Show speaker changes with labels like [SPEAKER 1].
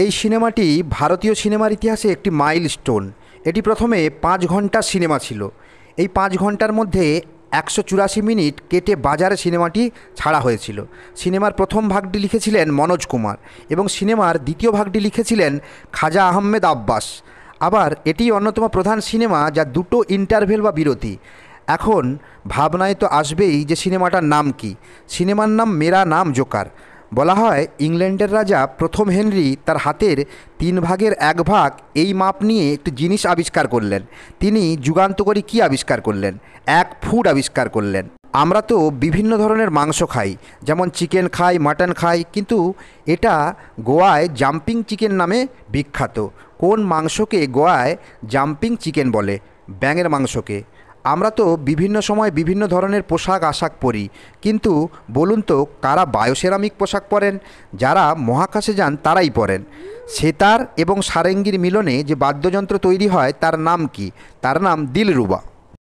[SPEAKER 1] এই সিনেমাটি ভারতীয় সিনেমার ইতিহাসে একটি মাইলস্টোন। এটি প্রথমে 5 ঘন্টার সিনেমা ছিল। এই 5 ঘন্টার মধ্যে 184 মিনিট কেটে বাজারে সিনেমাটি ছাড়া হয়েছিল। সিনেমার প্রথম ভাগটি লিখেছিলেন মনোজ কুমার এবং সিনেমার দ্বিতীয় ভাগটি লিখেছিলেন খাজা আহমেদ আব্বাস। আবার এটি অন্যতম প্রধান সিনেমা যা দুটো ইন্টারভেল বা বিরতি। এখন ভাবনায় তো আসবেই যে সিনেমাটার নাম কি। সিনেমার নাম মেরা নাম জোকার। বলা হয় ইংল্যান্ডের রাজা প্রথম হেনরি তার হাতের 3 ভাগের 1 ভাগ এই মাপ নিয়ে একটি জিনিস আবিষ্কার করলেন। তিনি যুগান্তকারী কী আবিষ্কার করলেন? এক ফুড আবিষ্কার করলেন। আমরা তো বিভিন্ন ধরনের মাংস খাই, যেমন চিকেন খাই, মাটন খাই, কিন্তু এটা গোয়ায় জাম্পিং চিকেন নামে বিখ্যাত। কোন মাংসকে গোয়ায় জাম্পিং চিকেন বলে? ব্যাঙের মাংসকে। আমরা তো বিভিন্ন সময় বিভিন্ন ধরনের পোশাক আশাক পরি, কিন্তু বলুন তো কারা বায়োসেরামিক পোশাক পরেন? যারা মহাকাশে যান তারাই পরেন। সেতার এবং সারেঙ্গির মিলনে যে বাদ্যযন্ত্র তৈরি হয় তার নাম কি? তার নাম দিলরুবা।